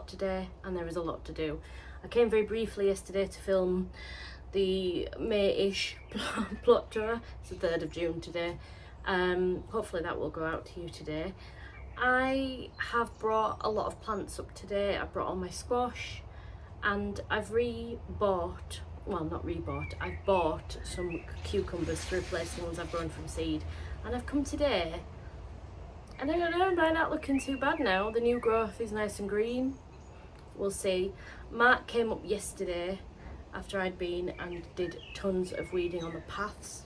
today, and there is a lot to do. I came very briefly yesterday to film the May-ish plot tour. It's the 3rd of June today. Hopefully that will go out to you today. I have brought a lot of plants up today. I brought all my squash, and I've rebought, well, not rebought, I've bought some cucumbers to replace the ones I've grown from seed. And I've come today, and I don't know, they're not looking too bad now. The new growth is nice and green. We'll see. Mark came up yesterday after I'd been and did tons of weeding on the paths.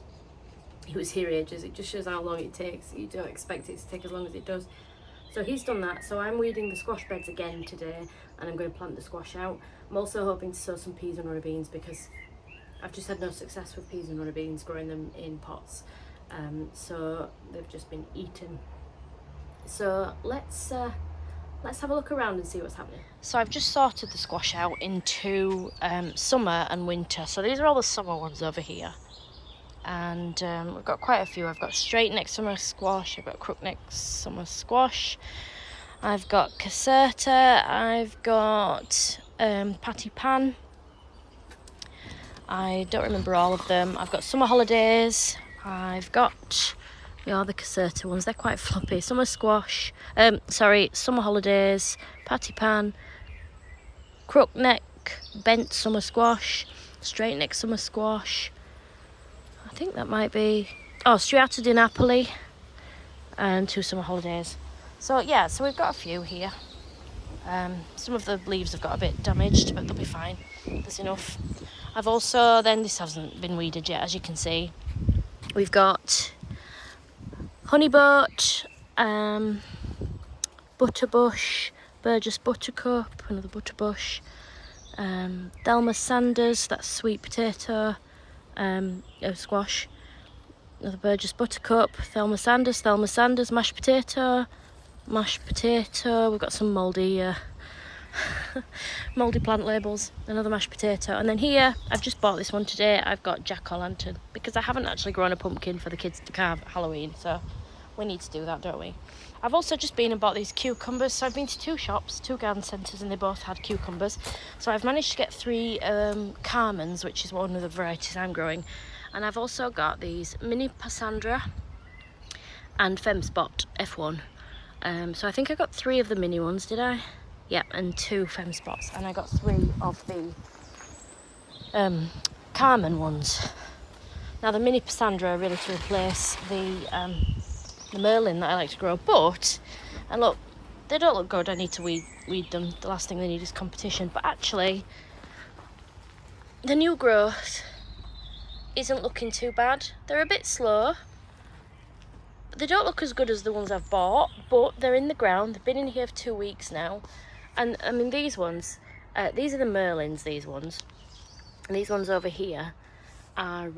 He was here ages. It just shows how long it takes. You don't expect it to take as long as it does. So he's done that. So I'm weeding the squash beds again today, and I'm going to plant the squash out. I'm also hoping to sow some peas and runner beans because I've just had no success with peas and runner beans growing them in pots. So they've just been eaten. So let's have a look around and see what's happening. So I've just sorted the squash out into summer and winter. So these are all the summer ones over here. And we've got quite a few. I've got straight neck summer squash, I've got crook neck summer squash, I've got caserta, I've got patty pan. I don't remember all of them. I've got summer holidays, I've got the caserta ones, they're quite floppy. Summer squash, summer holidays, patty pan, crook neck, bent summer squash, straight neck summer squash. I think that might be, Striata di Napoli, and 2 summer holidays. So yeah, so we've got a few here. Some of the leaves have got a bit damaged, but they'll be fine. There's enough. I've also, then this hasn't been weeded yet, as you can see. We've got honeyboat, butterbush, Burgess buttercup, another butterbush, Thelma Sanders, that's sweet potato, squash, another Burgess buttercup, Thelma Sanders, mashed potato, we've got some mouldy plant labels, another mashed potato, and then here, I've just bought this one today, I've got jack-o'-lantern, because I haven't actually grown a pumpkin for the kids to carve at Halloween, so we need to do that, don't we? I've also just been and bought these cucumbers. So I've been to 2 shops, 2 garden centres, and they both had cucumbers. So I've managed to get 3 Carmens, which is one of the varieties I'm growing. And I've also got these Mini Passandra and Femspot F1. So I think I got 3 of the mini ones, did I? Yep, and 2 Femspots. And I got 3 of the Carmen ones. Now the Mini Passandra are really to replace the Merlin that I like to grow, and look, they don't look good. I need to weed them. The last thing they need is competition. But actually, the new growth isn't looking too bad. They're a bit slow. They don't look as good as the ones I've bought, but they're in the ground. They've been in here for 2 weeks now. And I mean, these ones, these are the Merlins, these ones. And these ones over here are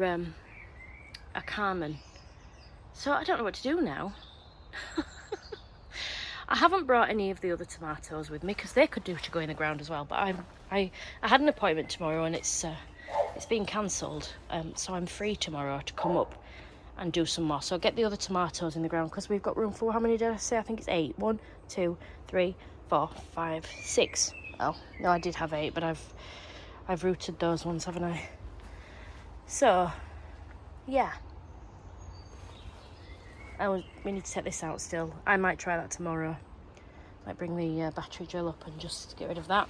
Carmen. So I don't know what to do now. I haven't brought any of the other tomatoes with me because they could do to go in the ground as well. But I had an appointment tomorrow and it's been cancelled. So I'm free tomorrow to come up and do some more. So get the other tomatoes in the ground because we've got room for, how many did I say? I think it's 8. 1, 2, 3, 4, 5, 6. Oh no, I did have 8, but I've rooted those ones, haven't I? So yeah. We need to take this out still. I might try that tomorrow. Might bring the battery drill up and just get rid of that.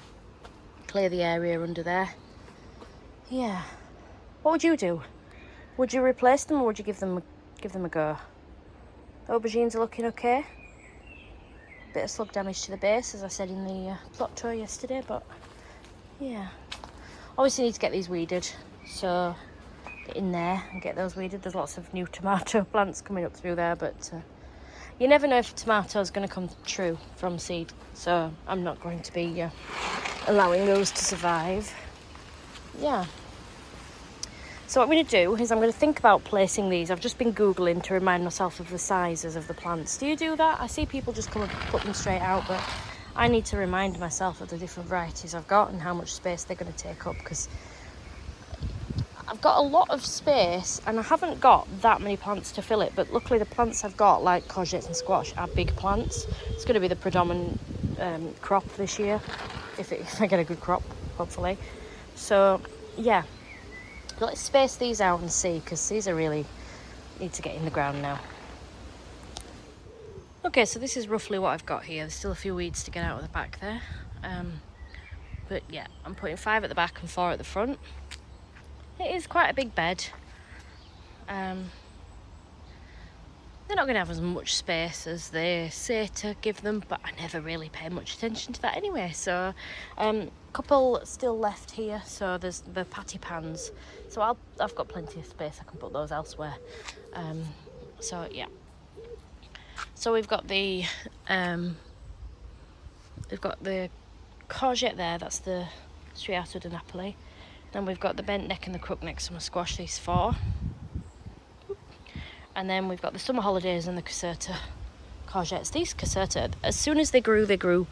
Clear the area under there. Yeah. What would you do? Would you replace them or would you give them a go? The aubergines are looking okay. Bit of slug damage to the base, as I said in the plot tour yesterday, but yeah. Obviously need to get these weeded, so get in there and get those weeded. There's lots of new tomato plants coming up through there, but you never know if a tomato is going to come true from seed, so I'm not going to be allowing those to survive. Yeah. So what I'm going to do is I'm going to think about placing these. I've just been Googling to remind myself of the sizes of the plants. Do you do that? I see people just come and put them straight out, but I need to remind myself of the different varieties I've got and how much space they're going to take up, because I've got a lot of space and I haven't got that many plants to fill it, but luckily the plants I've got, like courgettes and squash, are big plants. It's going to be the predominant crop this year. if I get a good crop, hopefully. So yeah, let's space these out and see, because these are really need to get in the ground now. Okay, so this is roughly what I've got here. There's still a few weeds to get out of the back there. But yeah, I'm putting 5 at the back and 4 at the front. It is quite a big bed. They're not going to have as much space as they say to give them, but I never really pay much attention to that anyway. So a couple still left here. So there's the patty pans. So I've got plenty of space. I can put those elsewhere. So yeah. So we've got the courgette there. That's the Striato di Napoli. Then we've got the bent neck and the crook neck. So I'm gonna squash these 4. And then we've got the summer holidays and the Caserta courgettes. These Caserta, as soon as they grew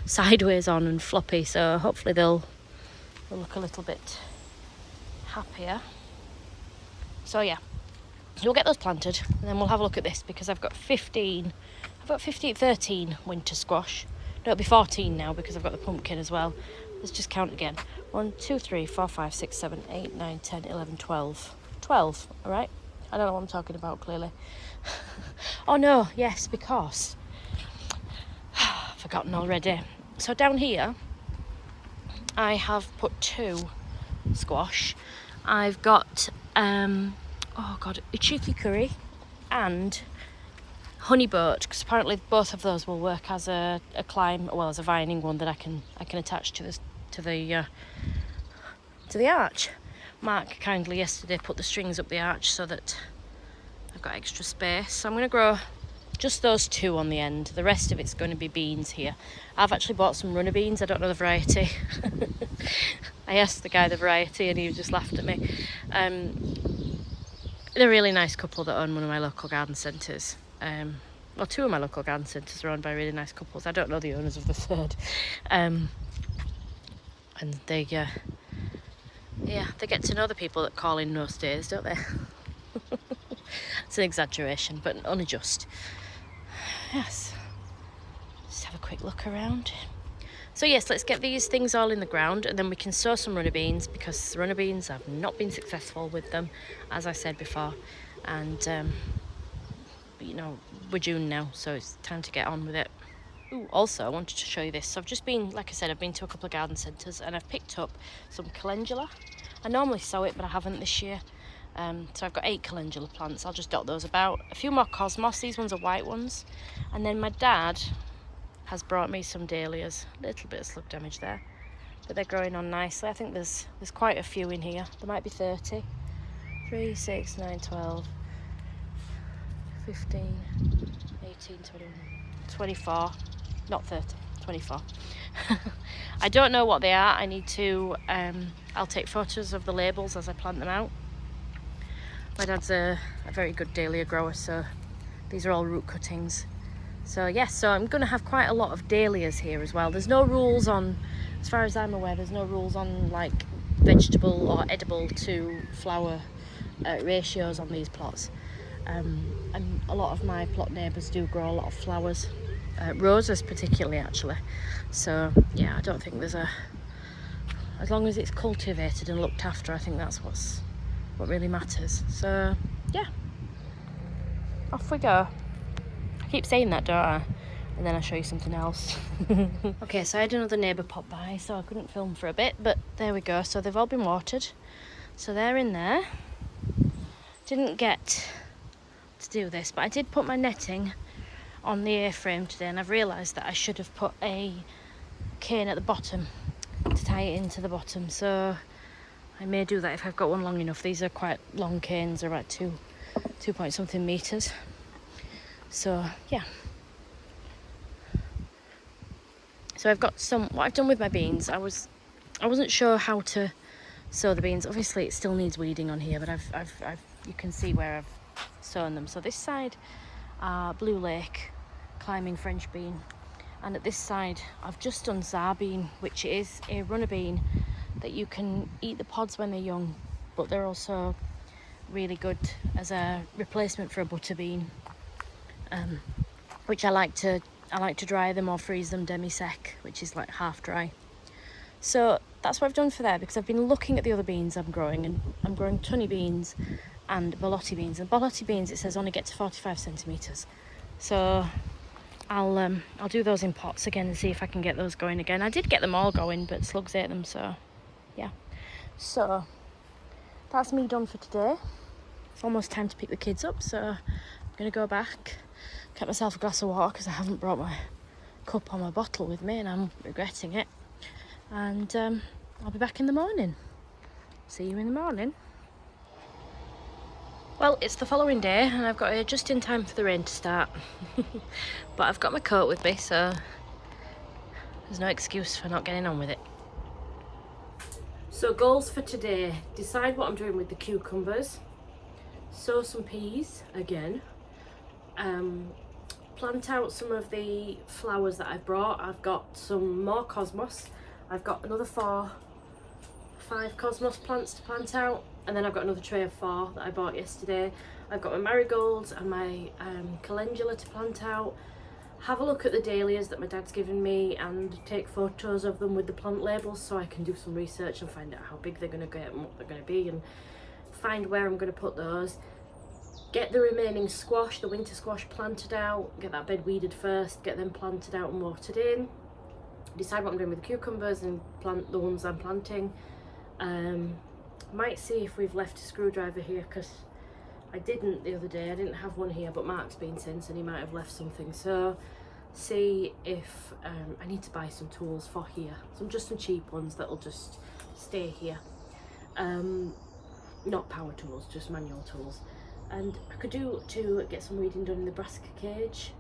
sideways on and floppy. So hopefully they'll look a little bit happier. So yeah, we'll get those planted, and then we'll have a look at this, because I've got 13 winter squash. No, it'll be 14 now, because I've got the pumpkin as well. Let's just count again. 1, 2, 3, 4, 5, 6, 7, 8, 9, 10, 11, 12. 12, all right? I don't know what I'm talking about, clearly. Oh no, yes, because I've forgotten already. So down here, I have put 2 squash. I've got Uchifi curry and honey boat, because apparently both of those will work as a climb, well, as a vining one that I can attach to the arch. Mark kindly yesterday put the strings up the arch so that I've got extra space. So I'm going to grow just those 2 on the end. The rest of it's going to be beans here. I've actually bought some runner beans. I don't know the variety. I asked the guy the variety and he just laughed at me. They're a really nice couple that own one of my local garden centres. Well, 2 of my local garden centres are owned by really nice couples. I don't know the owners of the 3rd. And they get to know the people that call in most days, don't they? It's an exaggeration, but only just. Yes. Just have a quick look around. So yes, let's get these things all in the ground, and then we can sow some runner beans, because runner beans, I've not been successful with them, as I said before. And, you know, we're June now, so it's time to get on with it. Ooh, also, I wanted to show you this. So I've just been, like I said, I've been to a couple of garden centres, and I've picked up some calendula. I normally sow it, but I haven't this year. So I've got 8 calendula plants. I'll just dot those about. A few more cosmos. These ones are white ones. And then my dad has brought me some dahlias. A little bit of slug damage there, but they're growing on nicely. I think there's quite a few in here. There might be 30. 3, 6, 9, 12, 15, 18, 21, 24. Not 30, 24. I don't know what they are. I need to, I'll take photos of the labels as I plant them out. My dad's a very good dahlia grower, so these are all root cuttings. So yes, so I'm going to have quite a lot of dahlias here as well. There's no rules on, as far as I'm aware, there's no rules on like vegetable or edible to flower ratios on these plots. And a lot of my plot neighbours do grow a lot of flowers, roses particularly actually. So yeah, I don't think there's as long as it's cultivated and looked after, I think that's what really matters. So yeah, off we go. I keep saying that, don't I? And then I'll show you something else. Okay, so I had another neighbour pop by, so I couldn't film for a bit, but there we go. So they've all been watered. So they're in there. Didn't get to do this, but I did put my netting on the A-frame today, and I've realised that I should have put a cane at the bottom to tie it into the bottom. So I may do that if I've got one long enough. These are quite long canes, they're about 2 point something meters. So yeah. So I've got what I've done with my beans. I wasn't sure how to sow the beans. Obviously it still needs weeding on here, but I've you can see where I've sown them. So this side Blue Lake climbing French bean, and at this side I've just done Sardine, which is a runner bean that you can eat the pods when they're young, but they're also really good as a replacement for a butter bean, which I like to dry them or freeze them demi-sec, which is like half dry. So that's what I've done for there, because I've been looking at the other beans I'm growing, and I'm growing tunny beans and borlotti beans. And borlotti beans, it says only get to 45 centimetres. So I'll do those in pots again and see if I can get those going again. I did get them all going, but slugs ate them, so yeah. So that's me done for today. It's almost time to pick the kids up, so I'm going to go back, get myself a glass of water because I haven't brought my cup or my bottle with me and I'm regretting it. And I'll be back in the morning. See you in the morning. Well, it's the following day and I've got here just in time for the rain to start. But I've got my coat with me, so there's no excuse for not getting on with it. So goals for today: decide what I'm doing with the cucumbers, sow some peas again, plant out some of the flowers that I've brought. I've got some more cosmos. I've got another 5 cosmos plants to plant out, and then I've got another tray of 4 that I bought yesterday. I've got my marigolds and my calendula to plant out. Have a look at the dahlias that my dad's given me and take photos of them with the plant labels so I can do some research and find out how big they're going to get and what they're going to be, and find where I'm going to put those. Get the remaining squash, the winter squash, planted out. Get that bed weeded first, get them planted out and watered in. Decide what I'm doing with the cucumbers and plant the ones I'm planting. Might see if we've left a screwdriver here, because I didn't the other day. I didn't have one here, but Mark's been since and he might have left something. So see if I need to buy some tools for here. Just some cheap ones that'll just stay here. Not power tools, just manual tools. And I could do to get some weeding done in the brassica cage,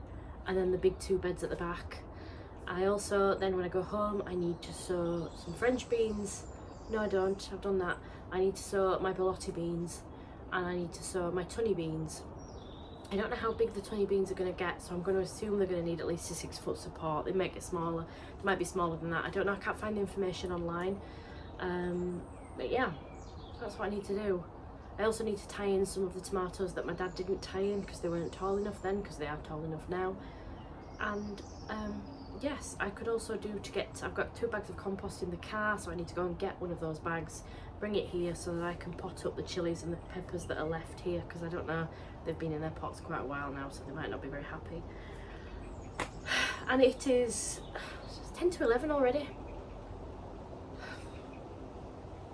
and then the big 2 beds at the back. I also, then when I go home, I need to sow some French beans. No, I don't, I've done that. I need to sow my borlotti beans, and I need to sow my tunny beans. I don't know how big the tunny beans are going to get, so I'm going to assume they're going to need at least a 6-foot support. They might get smaller, they might be smaller than that. I don't know, I can't find the information online. But yeah, that's what I need to do. I also need to tie in some of the tomatoes that my dad didn't tie in because they weren't tall enough then, because they are tall enough now. And yes, I could also do to get, I've got 2 bags of compost in the car, so I need to go and get one of those bags, bring it here so that I can pot up the chilies and the peppers that are left here, because I don't know, they've been in their pots quite a while now, so they might not be very happy. And it is 10 to 11 already.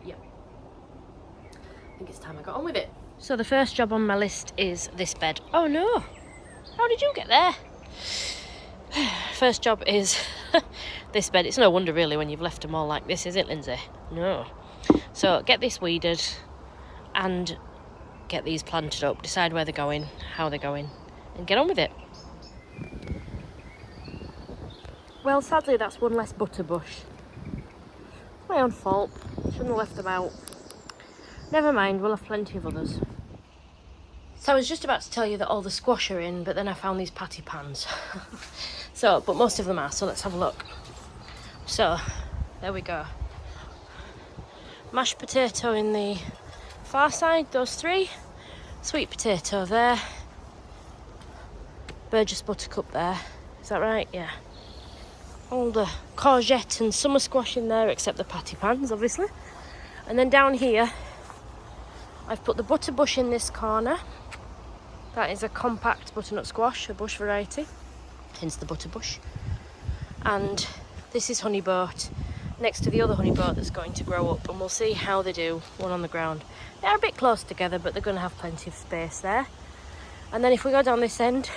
Yeah, I think it's time I got on with it. So the first job on my list is this bed. Oh no, how did you get there? First job is this bed. It's no wonder really when you've left them all like this, is it, Lindsay? No. So get this weeded and get these planted up, decide where they're going, how they're going, and get on with it. Well, sadly that's one less butter bush. It's my own fault. Shouldn't have left them out. Never mind, we'll have plenty of others. So I was just about to tell you that all the squash are in, but then I found these patty pans. But most of them are, so let's have a look. So, there we go. Mashed potato in the far side, those 3. Sweet potato there. Burgess buttercup there. Is that right? Yeah. All the courgette and summer squash in there, except the patty pans, obviously. And then down here, I've put the butter bush in this corner. That is a compact butternut squash, a bush variety, hence the butter bush. And this is honeyboat next to the other honeyboat that's going to grow up, and we'll see how they do, one on the ground. They're a bit close together, but they're going to have plenty of space there. And then if we go down this end,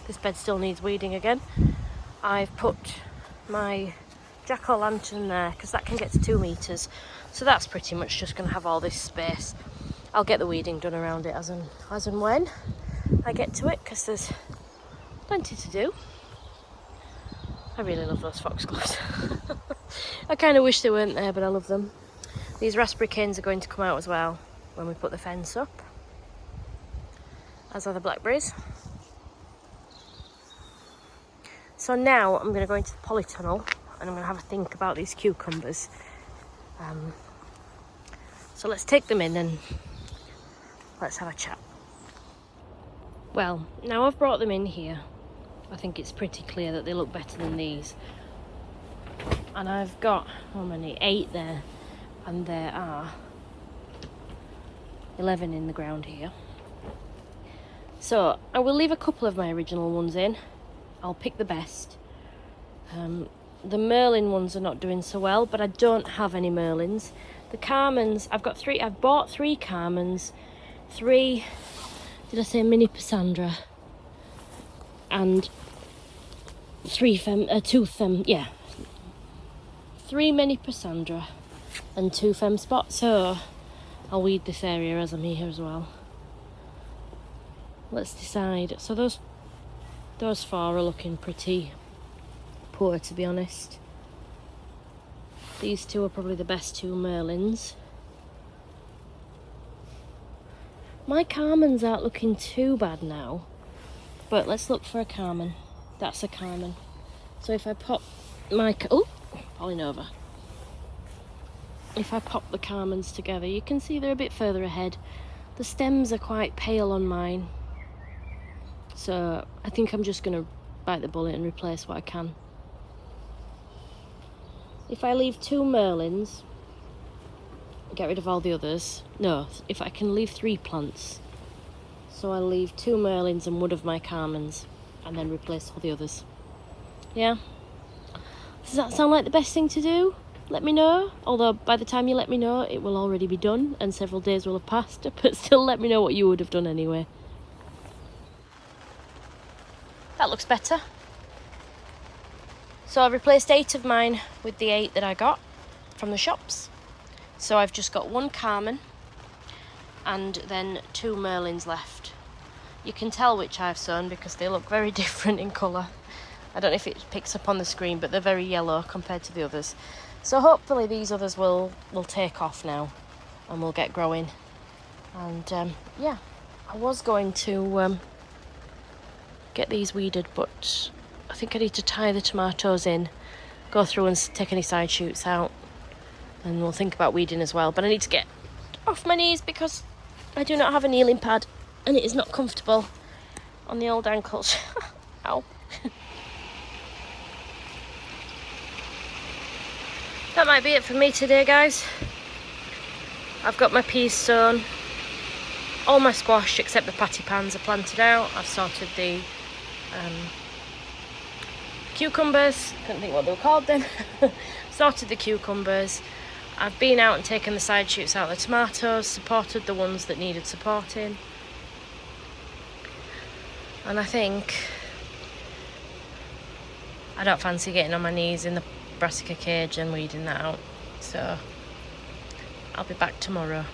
this bed still needs weeding again. I've put my jack-o'-lantern there because that can get to 2 metres, so that's pretty much just going to have all this space. I'll get the weeding done around it as and when I get to it, because there's plenty to do. I really love those foxgloves. I kind of wish they weren't there, but I love them. These raspberry canes are going to come out as well when we put the fence up, as are the blackberries. So now I'm going to go into the polytunnel and I'm going to have a think about these cucumbers. So let's take them in and let's have a chat. Well, now I've brought them in here, I think it's pretty clear that they look better than these. and I've got, how many? 8 there, and there are 11 in the ground here. So I will leave a couple of my original ones in. I'll pick the best. The Merlin ones are not doing so well, but I don't have any Merlins. The Carmens, I've bought 3 Carmens, 3, did I say Mini Pissandra? And 2 yeah. 3 Mini Pissandra and 2 Femme Spot. So I'll weed this area as I'm here as well. Let's decide. So those 4 are looking pretty poor, to be honest. These 2 are probably the best 2 Merlins. My Carmens aren't looking too bad now, but let's look for a Carmen. That's a Carmen. So if I pop my falling over. If I pop the Carmens together, you can see they're a bit further ahead. The stems are quite pale on mine, so I think I'm just going to bite the bullet and replace what I can. If I leave 2 Merlins, get rid of all the others. No, if I can leave 3 plants. So I'll leave 2 Merlins and one of my Carmens, and then replace all the others. Yeah? Does that sound like the best thing to do? Let me know. Although by the time you let me know, it will already be done and several days will have passed. But still, let me know what you would have done anyway. That looks better. So I've replaced 8 of mine with the 8 that I got from the shops. So I've just got 1 Carmen and then 2 Merlins left. You can tell which I've sown because they look very different in colour. I don't know if it picks up on the screen, but they're very yellow compared to the others. So hopefully these others will take off now and will get growing. And yeah, I was going to get these weeded, but I think I need to tie the tomatoes in, go through and take any side shoots out, and we'll think about weeding as well. But I need to get off my knees because I do not have a kneeling pad and it is not comfortable on the old ankles. Ow. That might be it for me today, guys. I've got my peas sown. All my squash except the patty pans are planted out. I've sorted the cucumbers. Couldn't think what they were called then. Sorted the cucumbers. I've been out and taken the side shoots out of the tomatoes, supported the ones that needed supporting. And I think I don't fancy getting on my knees in the brassica cage and weeding that out. So I'll be back tomorrow.